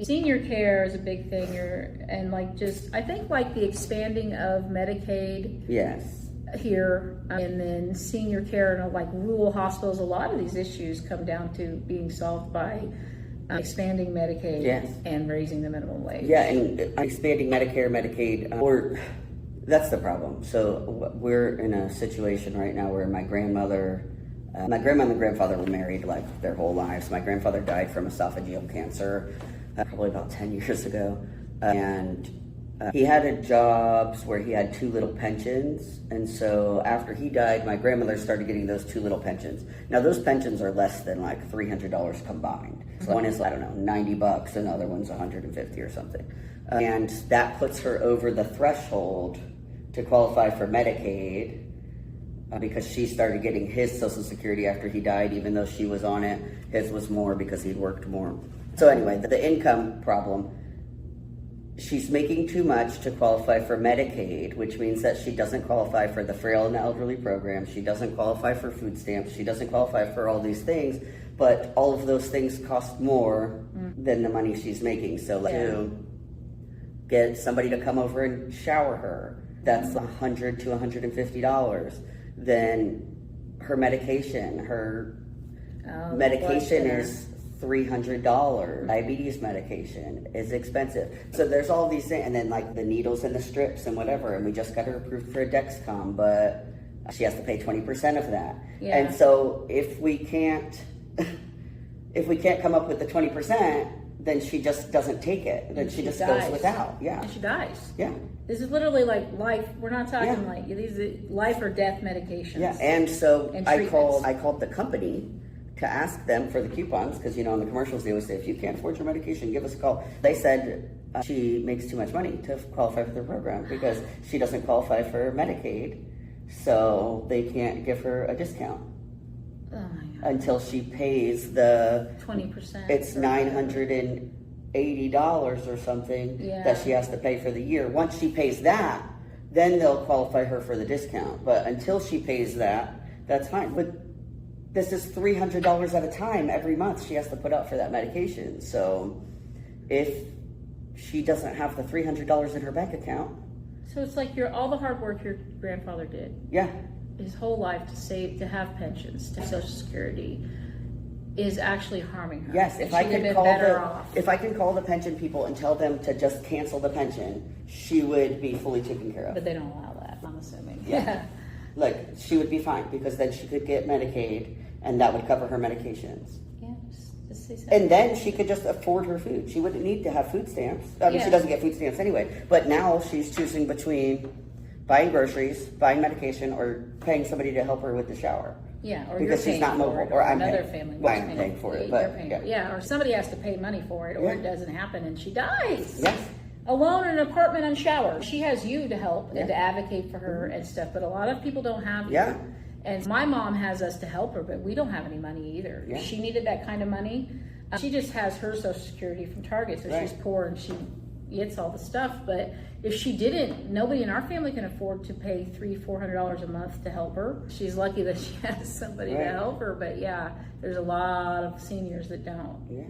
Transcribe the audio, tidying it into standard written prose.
Senior care is a big thing, and I think the expanding of Medicaid. Yes. Here, and then senior care in rural hospitals. A lot of these issues come down to being solved by expanding Medicaid. Yes. And raising the minimum wage. Yeah, and expanding Medicare, Medicaid, that's the problem. So we're in a situation right now where my grandmother and grandfather were married their whole lives. My grandfather died from esophageal cancer probably about 10 years ago, and he had jobs where he had two little pensions, and so after he died, my grandmother started getting those two little pensions. Now those pensions are less than $300 combined. So one is, $90, and the other one's $150 or something. And that puts her over the threshold to qualify for Medicaid because she started getting his Social Security after he died, even though she was on it. His was more because he'd worked more. So anyway, the income problem, she's making too much to qualify for Medicaid, which means that she doesn't qualify for the frail and elderly program. She doesn't qualify for food stamps. She doesn't qualify for all these things, but all of those things cost more than the money she's making. So to get somebody to come over and shower her, that's $100 to $150. Then her medication, is $300. Diabetes medication is expensive. So there's all these things, and then the needles and the strips and whatever, and we just got her approved for a Dexcom, but she has to pay 20% of that. Yeah. And so if we can't come up with the 20%, then she just doesn't take it. Then she just dies. goes without. Yeah. And she dies. Yeah. This is literally life. We're not talking these are life or death medications. Yeah. And so I treatments. called the company to ask them for the coupons, because in the commercials they always say, if you can't afford your medication, give us a call. They said she makes too much money to qualify for the program because she doesn't qualify for Medicaid, so they can't give her a discount. Oh my God. Until she pays the 20%. It's $980 or something that she has to pay for the year. Once she pays that, then they'll qualify her for the discount. But until she pays that, that's fine. But this is $300 at a time every month she has to put up for that medication. So if she doesn't have the $300 in her bank account. So it's all the hard work your grandfather did. Yeah. His whole life to have pensions, to Social Security, is actually harming her. Yes, if I can call the pension people and tell them to just cancel the pension, she would be fully taken care of. But they don't allow that, I'm assuming. Yeah. She would be fine because then she could get Medicaid and that would cover her medications. Yeah, just say something. And then she could just afford her food. She wouldn't need to have food stamps. I mean, she doesn't get food stamps anyway. But now she's choosing between buying groceries, buying medication, or paying somebody to help her with the shower. Yeah, or because she's not mobile, or I'm another paying, family. I'm paying for it. But or somebody has to pay money for it, or it doesn't happen, and she dies. Yes. Alone in an apartment unshowered. She has you to help and to advocate for her and stuff, but a lot of people don't have you. Yeah. And my mom has us to help her, but we don't have any money either. Yeah. She needed that kind of money. She just has her Social Security from Target, so she's poor and she gets all the stuff. But if she didn't, nobody in our family can afford to pay $300-400 a month to help her. She's lucky that she has somebody to help her. But there's a lot of seniors that don't. Yeah.